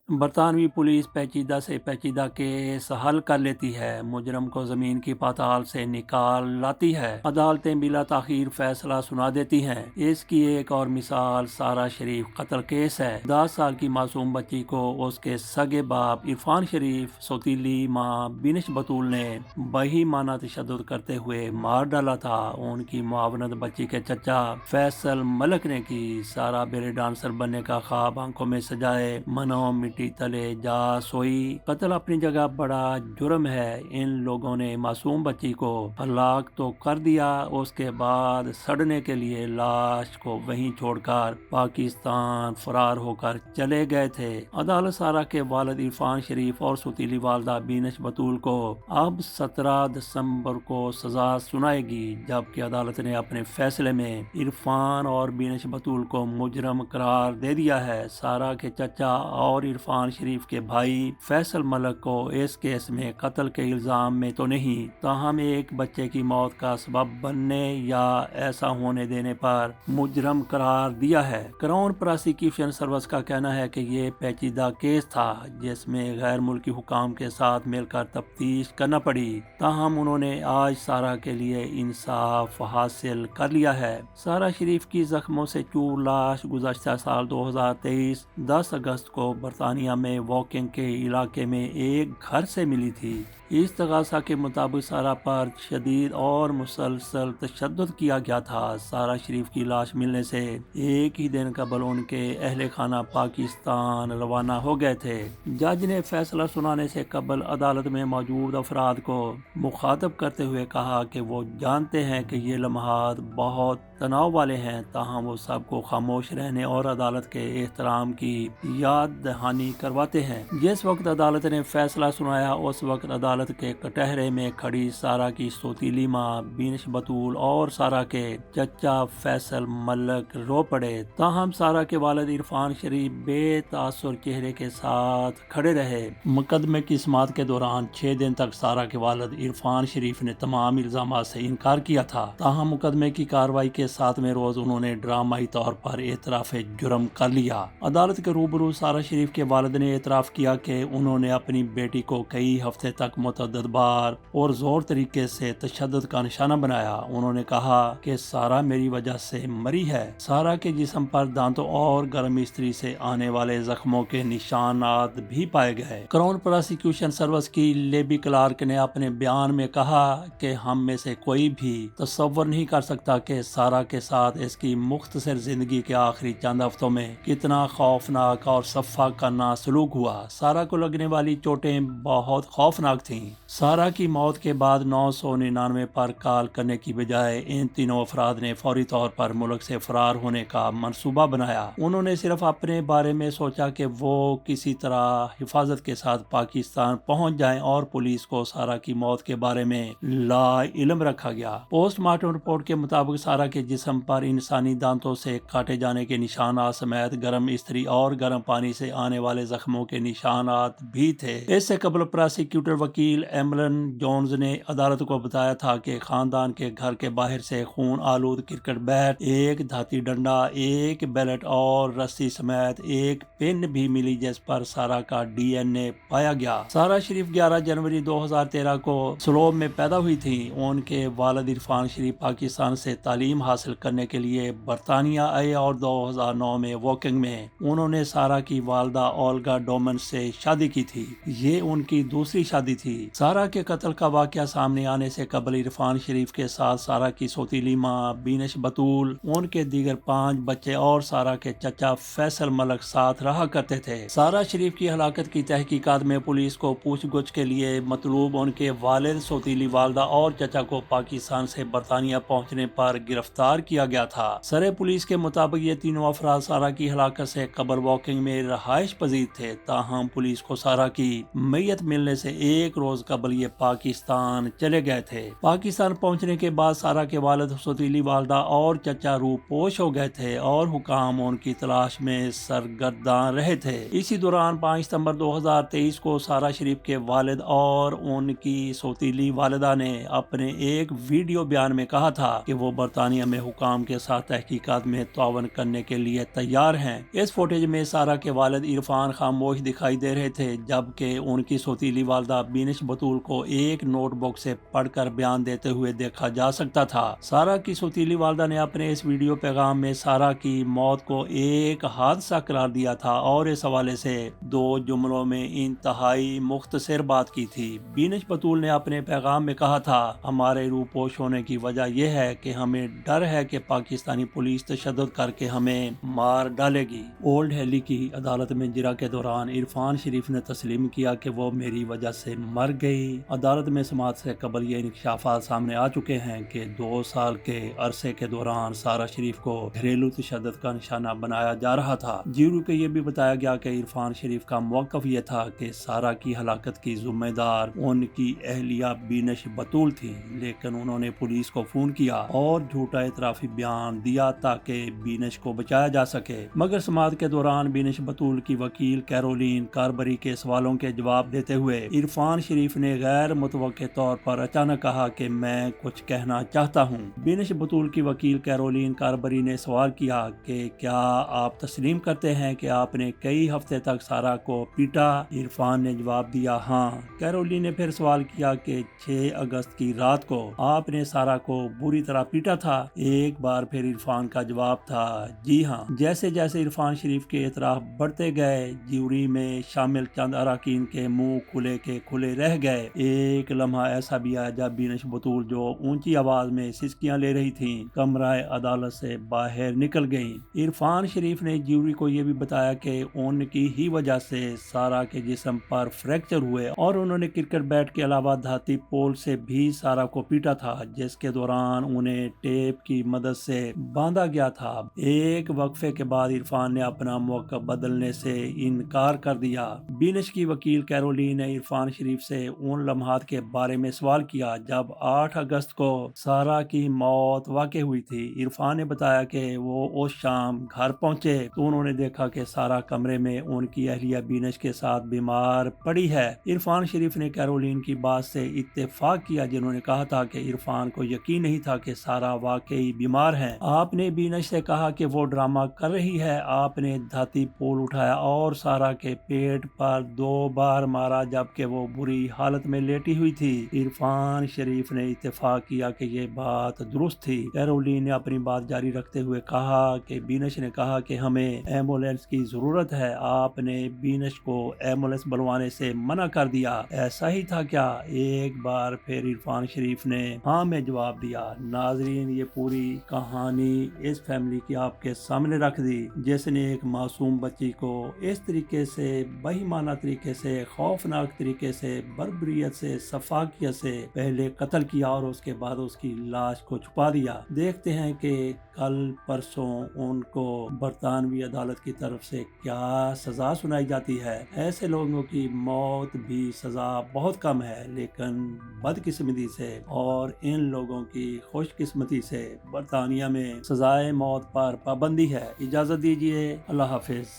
برطانوی پولیس پیچیدہ سے پیچیدہ کیس حل کر لیتی ہے، مجرم کو زمین کی پاتال سے نکال لاتی ہے، عدالتیں بلا تاخیر فیصلہ سنا دیتی ہیں۔ اس کی ایک اور مثال سارہ شریف قتل کیس ہے۔ 10 سال کی معصوم بچی کو اس کے سگے باپ عرفان شریف، سوتیلی ماں بینش بطول نے بہیمانہ تشدد کرتے ہوئے مار ڈالا تھا۔ ان کی معاونت بچی کے چچا فیصل ملک نے کی۔ سارہ بیلے ڈانسر بننے کا خواب آنکھوں میں سجائے منو مٹی تلے جا سوئی۔ قتل اپنی جگہ بڑا جرم ہے۔ ان لوگوں نے معصوم بچی کو ہلاک تو کر دیا، اس کے بعد سڑنے کے لیے لاش کو وہیں چھوڑ کر پاکستان فرار ہو کر چلے گئے تھے۔ عدالت سارہ کے والد عرفان شریف اور سوتیلی والدہ بینش بطول کو اب 17 دسمبر کو سزا سنائے گی، جبکہ عدالت نے اپنے فیصلے میں عرفان اور بینش بطول کو مجرم قرار دے دیا ہے۔ سارہ کے چچا اور عرفان شریف کے بھائی فیصل ملک کو اس کیس میں قتل کے الزام میں تو نہیں، تاہم ایک بچے کی موت کا سبب بننے یا ایسا ہونے دینے پر مجرم قرار دیا ہے۔ کراؤن پراسیکیوشن سروس کا کہنا ہے کہ یہ پیچیدہ کیس تھا جس میں غیر ملکی حکام کے ساتھ مل کر تفتیش کرنا پڑی، تاہم انہوں نے آج سارہ کے لیے انصاف حاصل کر لیا ہے۔ سارہ شریف کی زخموں سے چور لاش گزشتہ سال 2023 10 اگست کو برطانیہ میں واکنگ کے علاقے میں ایک گھر سے ملی تھی۔ استغاثہ کے مطابق سارہ پر شدید اور مسلسل تشدد کیا گیا تھا۔ سارہ شریف کی لاش ملنے سے ایک ہی دن قبل ان کے اہل خانہ پاکستان روانہ ہو گئے تھے۔ جج نے فیصلہ سنانے سے قبل عدالت میں موجود افراد کو مخاطب کرتے ہوئے کہا کہ وہ جانتے ہیں کہ یہ لمحات بہت تناؤ والے ہیں، تاہم وہ سب کو خاموش رہنے اور عدالت کے احترام کی یاد دہانی کرواتے ہیں۔ جس وقت عدالت نے فیصلہ سنایا اس وقت عدالت کے کٹہرے میں کھڑی سارہ کی سوتیلی ماں بینش بطول اور سارہ کے چچا فیصل ملک رو پڑے، تاہم سارہ کے والد عرفان شریف بے تاثر چہرے کے ساتھ کھڑے رہے۔ مقدمے کی سماعت کے دوران 6 دن تک سارہ کے والد عرفان شریف نے تمام الزامات سے انکار کیا تھا، تاہم مقدمے کی کارروائی کے 7ویں روز انہوں نے ڈرامائی طور پر اعتراف جرم کر لیا۔ عدالت کے روبرو سارہ شریف کے والد نے اعتراف کیا کہ انہوں نے اپنی بیٹی کو کئی ہفتے تک متعدد بار اور زور طریقے سے تشدد کا نشانہ بنایا۔ انہوں نے کہا کہ سارہ میری وجہ سے مری ہے۔ سارہ کے جسم پر دانتوں اور گرم استری سے آنے والے زخموں کے نشانات بھی پائے گئے۔ کراؤن پراسیکیوشن سروس کی لیبی کلارک نے اپنے بیان میں کہا کہ ہم میں سے کوئی بھی تصور نہیں کر سکتا کہ سارہ کے ساتھ اس کی مختصر زندگی کے آخری چند ہفتوں میں کتنا خوفناک اور شفاقانہ سلوک ہوا۔ سارہ کو لگنے والی چوٹیں بہت خوفناک تھیں۔ سارہ کی موت کے بعد 999 پر کال کرنے کی بجائے ان تینوں افراد نے فوری طور پر ملک سے فرار ہونے کا منصوبہ بنایا۔ انہوں نے صرف اپنے بارے میں سوچا کہ وہ کسی طرح حفاظت کے ساتھ پاکستان پہنچ جائیں اور پولیس کو سارہ کی موت کے بارے میں لا علم رکھا گیا۔ پوسٹ مارٹم رپورٹ کے مطابق سارہ کے جسم پر انسانی دانتوں سے کاٹے جانے کے نشانات سمیت گرم استری اور گرم پانی سے آنے والے زخموں کے نشانات بھی تھے۔ اس سے قبل پراسیکیوٹر وکیل ایملن جونز نے عدالت کو بتایا تھا کہ خاندان کے گھر کے باہر سے خون آلود کرکٹ بیٹ، ایک دھاتی ڈنڈا، ایک بیلٹ اور رسی سمیت ایک پن بھی ملی جس پر سارہ کا ڈی این اے پایا گیا۔ سارہ شریف 11 جنوری 2013 کو سلوب میں پیدا ہوئی تھی۔ ان کے والد عرفان شریف پاکستان سے تعلیم حاصل کرنے کے لیے برطانیہ آئے اور 2009 میں واکنگ میں انہوں نے سارہ کی والدہ اولگا ڈومن سے شادی کی تھی۔ یہ ان کی دوسری شادی تھی۔ سارہ کے قتل کا واقعہ سامنے آنے سے قبل عرفان شریف کے ساتھ سارہ کی سوتیلی ماں بینش بطول، ان کے دیگر 5 بچے اور سارہ کے چچا فیصل ملک ساتھ رہا کرتے تھے۔ سارہ شریف کی ہلاکت کی تحقیقات میں پولیس کو پوچھ گچھ کے لیے مطلوب ان کے والد، سوتیلی والدہ اور چچا کو پاکستان سے برطانیہ پہنچنے پر گرفتار کیا گیا تھا۔ سرے پولیس کے مطابق یہ تینوں افراد سارہ کی ہلاکت سے قبل واکنگ میں رہائش پذیر تھے، تاہم پولیس کو سارہ کی میت ملنے سے ایک روز قبل یہ پاکستان چلے گئے تھے۔ پاکستان پہنچنے کے بعد سارہ کے والد، سوتیلی والدہ اور چچا روح پوش ہو گئے تھے اور حکام ان کی تلاش میں سرگرداں رہے تھے۔ اسی دوران 5 ستمبر 2023 کو سارہ شریف کے والد اور ان کی سوتیلی والدہ نے اپنے ایک ویڈیو بیان میں کہا تھا کہ وہ برطانیہ میں حکام کے ساتھ تحقیقات میں تعاون کرنے کے لیے تیار ہیں۔ اس فوٹیج میں سارہ کے والد عرفان عرفان خاموش دکھائی دے رہے تھے، جبکہ ان کی سوتیلی والدہ بینش بطول کو ایک نوٹ بک سے پڑھ کر بیان دیتے ہوئے دیکھا جا سکتا تھا۔ سارہ کی سوتیلی والدہ نے اپنے اس ویڈیو پیغام میں سارہ کی موت کو ایک حادثہ قرار دیا تھا اور اس حوالے سے 2 جملوں میں انتہائی مختصر بات کی تھی۔ بینش بطول نے اپنے پیغام میں کہا تھا، ہمارے روپوش ہونے کی وجہ یہ ہے کہ ہمیں ڈر ہے کہ پاکستانی پولیس تشدد کر کے ہمیں مار ڈالے گی۔ اولڈ ہیلی کی عدالت میں جرا کے دوران عرفان شریف نے تسلیم کیا کہ وہ میری وجہ سے مر گئی۔ عدالت میں سماعت سے قبل یہ انکشافات سامنے آ چکے ہیں کہ 2 سال کے عرصے کے دوران سارہ شریف کو گھریلو تشدد کا نشانہ بنایا جا رہا تھا۔ جیورو کو یہ بھی بتایا گیا کہ عرفان شریف کا موقف یہ تھا کہ سارہ کی ہلاکت کی ذمہ دار ان کی اہلیہ بینش بطول تھی، لیکن انہوں نے پولیس کو فون کیا اور جھوٹا اعترافی بیان دیا تاکہ بینش کو بچایا جا سکے۔ مگر سماعت کے دوران بینش بطول کی وکیل کیرولین کاربری کے سوالوں کے جواب دیتے ہوئے عرفان شریف نے غیر متوقع طور پر اچانک کہا کہ میں کچھ کہنا چاہتا ہوں۔ بینش بطول کی وکیل کیرولین کاربری نے سوال کیا کہ کیا آپ تسلیم کرتے ہیں کہ آپ نے کئی ہفتے تک سارہ کو پیٹا؟ عرفان نے جواب دیا، ہاں۔ کیرولین نے پھر سوال کیا کہ 6 اگست کی رات کو آپ نے سارہ کو بری طرح پیٹا تھا؟ ایک بار پھر عرفان کا جواب تھا، جی ہاں۔ جیسے جیسے عرفان شریف کے اعتراف بڑھتے گئے، جیوری میں شامل چند اراکین کے منہ کھلے کے کھلے رہ گئے۔ ایک لمحہ ایسا بھی آیا جب بینش بطول، جو اونچی آواز میں سسکیاں لے رہی تھیں، کمرہ عدالت سے باہر نکل گئیں۔ عرفان شریف نے جیوری کو یہ بھی بتایا کہ ان کی ہی وجہ سے سارہ کے جسم پر فریکچر ہوئے اور انہوں نے کرکٹ بیٹ کے علاوہ دھاتی پول سے بھی سارہ کو پیٹا تھا، جس کے دوران انہیں ٹیپ کی مدد سے باندھا گیا تھا۔ ایک وقفے کے بعد عرفان نے اپنا موقف بدلنے سے انکار کر دیا۔ بینش کی وکیل کیرولین نے عرفان شریف سے ان لمحات کے بارے میں سوال کیا جب 8 اگست کو سارہ کی موت واقع ہوئی تھی۔ عرفان نے بتایا کہ وہ اس شام گھر پہنچے تو انہوں نے دیکھا کہ سارہ کمرے میں ان کی اہلیہ بینش کے ساتھ بیمار پڑی ہے۔ عرفان شریف نے کیرولین کی بات سے اتفاق کیا، جنہوں نے کہا تھا کہ عرفان کو یقین نہیں تھا کہ سارہ واقعی بیمار ہے۔ آپ نے بینش سے کہا کہ وہ ڈرامہ کر رہی ہے۔ آپ نے دھاتی پول اٹھایا اور سارہ کے پیٹ پر 2 بار مارا جبکہ وہ بری حالت میں لیٹی ہوئی تھی۔ عرفان شریف نے اتفاق کیا کہ یہ بات درست تھی۔ کیرولین نے اپنی بات جاری رکھتے ہوئے کہا کہ بینش نے کہا کہ ہمیں ایمبولینس کی ضرورت ہے۔ آپ نے بینش کو ایمبولینس بلوانے سے منع کر دیا، ایسا ہی تھا کیا؟ ایک بار پھر عرفان شریف نے ہاں میں جواب دیا۔ ناظرین، یہ پوری کہانی اس فیملی کی آپ کے سامنے رکھ دی، جس نے ایک معصوم بچی کو اس طریقے سے، بہیمانہ طریقے سے، خوفناک طریقے سے، بربریت سے، سفاکیت سے پہلے قتل کیا اور اس کے بعد اس کی لاش کو چھپا دیا۔ دیکھتے ہیں کہ کل پرسوں ان کو برطانوی عدالت کی طرف سے کیا سزا سنائی جاتی ہے۔ ایسے لوگوں کی موت بھی سزا بہت کم ہے، لیکن بدقسمتی سے اور ان لوگوں کی خوش قسمتی سے برطانیہ میں سزائے موت پر پابندی ہے۔ اجازت دیجیے، اللہ حافظ۔